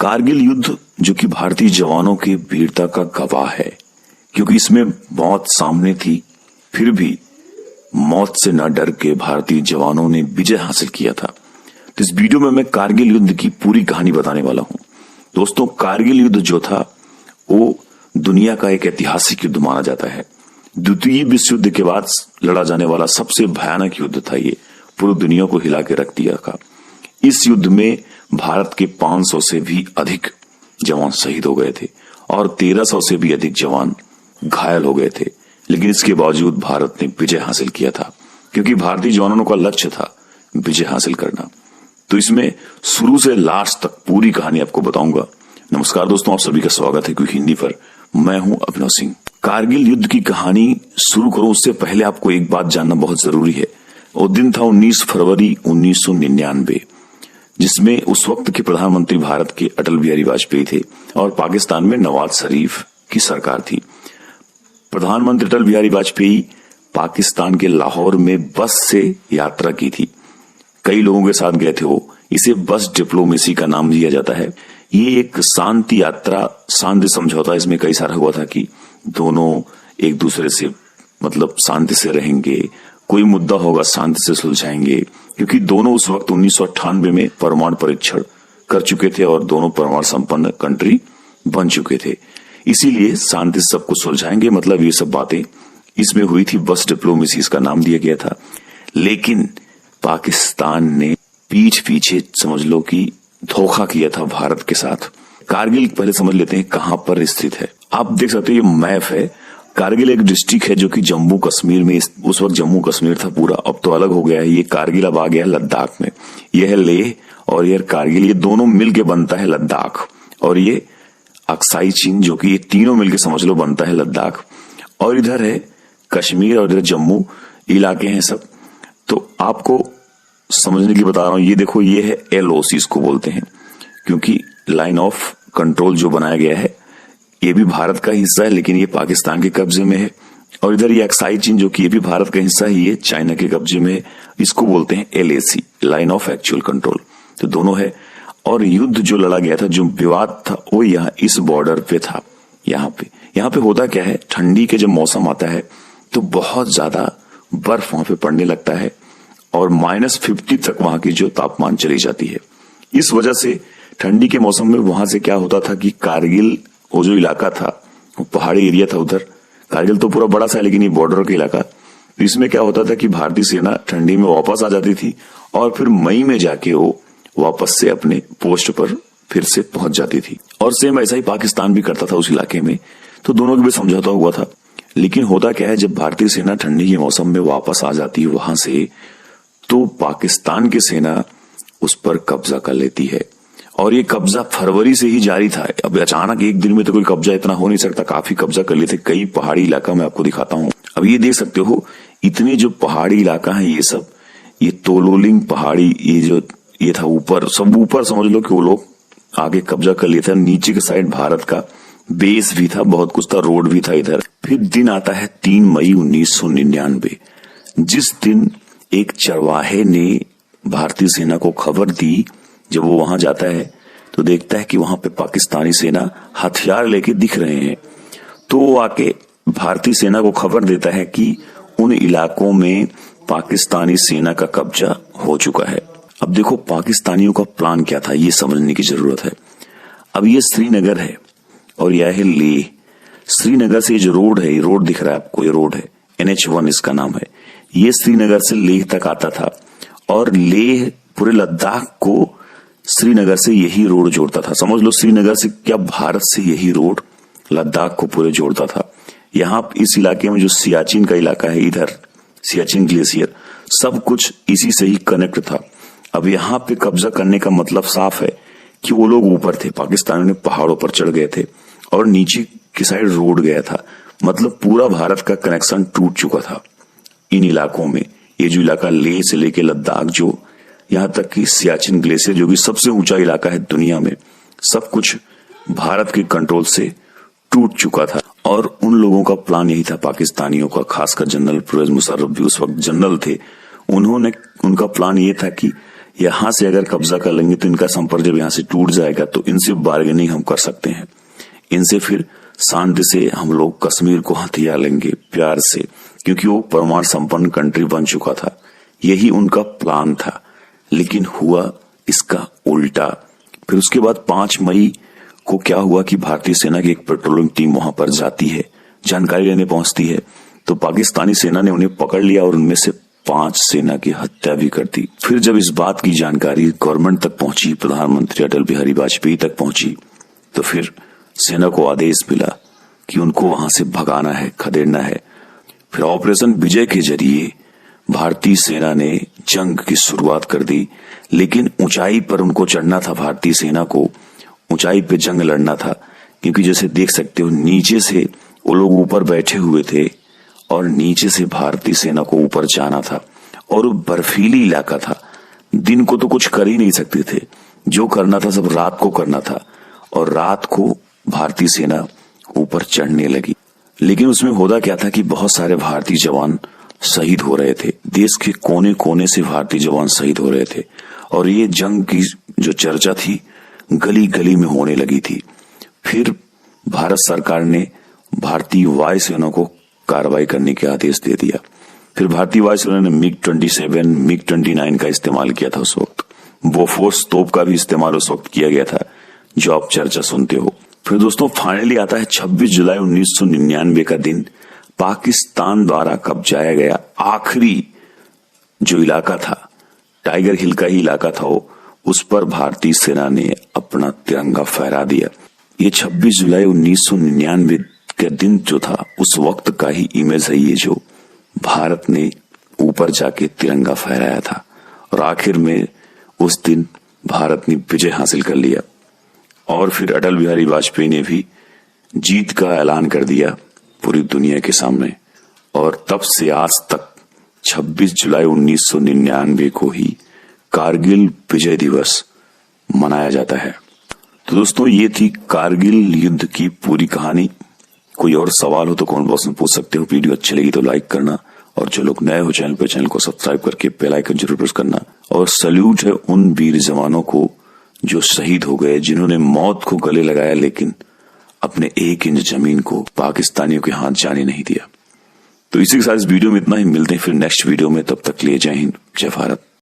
कारगिल युद्ध जो कि भारतीय जवानों की वीरता का गवाह है, क्योंकि इसमें मौत सामने थी, फिर भी मौत से न डर के भारतीय जवानों ने विजय हासिल किया था। तो इस वीडियो में मैं कारगिल युद्ध की पूरी कहानी बताने वाला हूं। दोस्तों, कारगिल युद्ध जो था वो दुनिया का एक ऐतिहासिक युद्ध माना जाता है। द्वितीय विश्व युद्ध के बाद लड़ा जाने वाला सबसे भयानक युद्ध था ये, पूरी दुनिया को हिला के रख दिया था। इस युद्ध में भारत के 500 से भी अधिक जवान शहीद हो गए थे और 1300 से भी अधिक जवान घायल हो गए थे। लेकिन इसके बावजूद भारत ने विजय हासिल किया था, क्योंकि भारतीय जवानों का लक्ष्य था विजय हासिल करना। तो इसमें शुरू से लास्ट तक पूरी कहानी आपको बताऊंगा। नमस्कार दोस्तों, आप सभी का स्वागत है क्योंकि हिंदी पर। मैं हूं अभिनव सिंह। कारगिल युद्ध की कहानी शुरू करूं उससे पहले आपको एक बात जानना बहुत जरूरी है। वो दिन था 19 फरवरी 1999, जिसमें उस वक्त के प्रधानमंत्री भारत के अटल बिहारी वाजपेयी थे और पाकिस्तान में नवाज शरीफ की सरकार थी। प्रधानमंत्री अटल बिहारी वाजपेयी पाकिस्तान के लाहौर में बस से यात्रा की थी। कई लोगों के साथ गए थे वो। इसे बस डिप्लोमेसी का नाम दिया जाता है। ये एक शांति यात्रा, शांति समझौता इसमें कई सारा हुआ था कि दोनों एक दूसरे से मतलब शांति से रहेंगे, कोई मुद्दा होगा शांति से सुलझाएंगे, क्योंकि दोनों उस वक्त 1998 में परमाणु परीक्षण कर चुके थे और दोनों परमाणु संपन्न कंट्री बन चुके थे। इसीलिए शांति से सबको सुलझाएंगे, मतलब ये सब बातें इसमें हुई थी। बस डिप्लोमेसी इसका नाम दिया गया था। लेकिन पाकिस्तान ने पीठ पीछे समझ लो कि धोखा किया था भारत के साथ। कारगिल पहले समझ लेते हैं कहां पर स्थित है। आप देख सकते हो ये मैप है। कारगिल एक डिस्ट्रिक्ट है जो कि जम्मू कश्मीर में, उस वक्त जम्मू कश्मीर था पूरा, अब तो अलग हो गया है। ये कारगिल अब आ गया लद्दाख में। यह है लेह और यह कारगिल, ये दोनों मिलके बनता है लद्दाख। और ये अक्साई चीन, जो कि ये तीनों मिलके समझ लो बनता है लद्दाख। और इधर है कश्मीर और इधर जम्मू इलाके हैं सब। तो आपको समझने के लिए बता रहा हूं। ये देखो, ये है LOC इसको बोलते हैं, क्योंकि लाइन ऑफ कंट्रोल जो बनाया गया है ये भी भारत का हिस्सा है, लेकिन ये पाकिस्तान के कब्जे में है। और इधर ये अक्साई चीन जो कि ये भी भारत का हिस्सा है, ये चाइना के कब्जे में है। इसको बोलते हैं LAC, line of actual control. तो दोनों है। और युद्ध जो लड़ा गया था, जो विवाद था, वो यहाँ इस बॉर्डर पे था। यहाँ पे होता क्या है, ठंडी के जब मौसम आता है तो बहुत ज्यादा बर्फ वहां पे पड़ने लगता है और -50 तक वहां की जो तापमान चली जाती है। इस वजह से ठंडी के मौसम में वहां से क्या होता था कि कारगिल वो जो इलाका था, वो पहाड़ी एरिया था उधर। कारगिल तो पूरा बड़ा सा है, लेकिन ये बॉर्डर का इलाका। तो इसमें क्या होता था कि भारतीय सेना ठंडी में वापस आ जाती थी और फिर मई में जाके वो वापस से अपने पोस्ट पर फिर से पहुंच जाती थी। और सेम ऐसा ही पाकिस्तान भी करता था उस इलाके में। तो दोनों के बीच समझौता हुआ था। लेकिन होता क्या है, जब भारतीय सेना ठंडी के मौसम में वापस आ जाती है वहां से, तो पाकिस्तान की सेना उस पर कब्जा कर लेती है। और ये कब्जा फरवरी से ही जारी था। अब अचानक एक दिन में तो कोई कब्जा इतना हो नहीं सकता, काफी कब्जा कर लेते। कई पहाड़ी इलाका मैं आपको दिखाता हूं। अब ये देख सकते हो, इतने जो पहाड़ी इलाका है ये सब, ये तोलोलिंग पहाड़ी, ये था ऊपर, सब ऊपर समझ लो कि वो लोग आगे कब्जा कर लिए थे। नीचे के साइड भारत का बेस भी था, बहुत कुछ था, रोड भी था इधर। फिर दिन आता है 3 मई 1999, जिस दिन एक चरवाहे ने भारतीय सेना को खबर दी। जब वो वहां जाता है तो देखता है कि वहां पे पाकिस्तानी सेना हथियार लेके दिख रहे हैं। तो वो आके भारतीय सेना को खबर देता है कि उन इलाकों में पाकिस्तानी सेना का कब्जा हो चुका है। अब देखो पाकिस्तानियों का प्लान क्या था, ये समझने की जरूरत है। अब ये श्रीनगर है और यह है लेह। श्रीनगर से जो रोड है, ये रोड दिख रहा है आपको, ये रोड है NH1 इसका नाम है। ये श्रीनगर से लेह तक आता था और लेह पूरे लद्दाख को श्रीनगर से यही रोड जोड़ता था। समझ लो श्रीनगर से क्या, भारत से यही रोड लद्दाख को पूरे जोड़ता था। यहाँ इस इलाके में जो सियाचिन का इलाका है, इधर सियाचिन ग्लेशियर, सब कुछ इसी से ही कनेक्ट था। अब यहाँ पे कब्जा करने का मतलब साफ है कि वो लोग ऊपर थे, पाकिस्तानियों ने पहाड़ों पर चढ़ गए थे और नीचे की साइड रोड गया था। मतलब पूरा भारत का कनेक्शन टूट चुका था इन इलाकों में। ये जो इलाका लेह से लेके लद्दाख, जो यहां तक कि सियाचिन ग्लेशियर जो कि सबसे ऊंचा इलाका है दुनिया में, सब कुछ भारत के कंट्रोल से टूट चुका था। और उन लोगों का प्लान यही था, पाकिस्तानियों का, खासकर जनरल परवेज मुशर्रफ भी उस वक्त जनरल थे। उनका प्लान ये था कि यहां से अगर कब्जा कर लेंगे तो इनका संपर्क जब यहां से टूट जाएगा तो इनसे बार्गेनिंग हम कर सकते हैं, इनसे फिर शांति से हम लोग कश्मीर को हथिया लेंगे प्यार से, क्योंकि वो परमाणु संपन्न कंट्री बन चुका था। यही उनका प्लान था, लेकिन हुआ इसका उल्टा। फिर उसके बाद 5 मई को क्या हुआ कि भारतीय सेना की एक पेट्रोलिंग टीम वहां पर जाती है, जानकारी लेने पहुंचती है, तो पाकिस्तानी सेना ने उन्हें पकड़ लिया और उनमें से 5 सेना की हत्या भी कर दी। फिर जब इस बात की जानकारी गवर्नमेंट तक पहुंची, प्रधानमंत्री अटल बिहारी वाजपेयी तक पहुंची, तो फिर सेना को आदेश मिला कि उनको वहां से भगाना है, खदेड़ना है। फिर ऑपरेशन विजय के जरिए भारतीय सेना ने जंग की शुरुआत कर दी, लेकिन ऊंचाई पर उनको चढ़ना था। भारतीय सेना को ऊंचाई पे जंग लड़ना था, क्योंकि जैसे देख सकते हो नीचे से वो लोग ऊपर बैठे हुए थे और नीचे से भारतीय सेना को ऊपर जाना था, और वो बर्फीली इलाका था। दिन को तो कुछ कर ही नहीं सकते थे, जो करना था सब रात को करना था, और रात को भारतीय सेना ऊपर चढ़ने लगी। लेकिन उसमें होता क्या था कि बहुत सारे भारतीय जवान शहीद हो रहे थे, देश के कोने कोने से भारतीय जवान शहीद हो रहे थे, और ये जंग की जो चर्चा थी गली गली में होने लगी थी। फिर भारत सरकार ने भारतीय वायुसेना को कार्रवाई करने के आदेश दे दिया। फिर भारतीय वायुसेना ने MiG-27, MiG-29 का इस्तेमाल किया था उस वक्त। बोफोर्स तोप का भी इस्तेमाल उस वक्त किया गया था, जो आप चर्चा सुनते हो। फिर दोस्तों फाइनली आता है 26 जुलाई 1999 का दिन। पाकिस्तान द्वारा कब्जाया गया आखिरी जो इलाका था, टाइगर हिल का ही इलाका था वो, उस पर भारतीय सेना ने अपना तिरंगा फहरा दिया। ये 26 जुलाई 1999 का दिन जो था उस वक्त का ही इमेज है ये, जो भारत ने ऊपर जाके तिरंगा फहराया था, और आखिर में उस दिन भारत ने विजय हासिल कर लिया। और फिर अटल बिहारी वाजपेयी ने भी जीत का ऐलान कर दिया पूरी दुनिया के सामने, और तब से आज तक 26 जुलाई 1999 को ही कारगिल विजय दिवस मनाया जाता है। तो दोस्तों ये थी कारगिल युद्ध की पूरी कहानी। कोई और सवाल हो तो कमेंट बॉक्स में पूछ सकते हो। वीडियो अच्छी लगी तो लाइक करना, और जो लोग नए हो चैनल पे, चैनल को सब्सक्राइब करके बेल आइकन जरूर प्रेस करना। और सल्यूट है उन वीर जवानों को जो शहीद हो गए, जिन्होंने मौत को गले लगाया लेकिन अपने 1 इंच जमीन को पाकिस्तानियों के हाथ जाने नहीं दिया। तो इसी के साथ इस वीडियो में इतना ही। मिलते हैं फिर नेक्स्ट वीडियो में, तब तक लिए जय हिंद, जय भारत।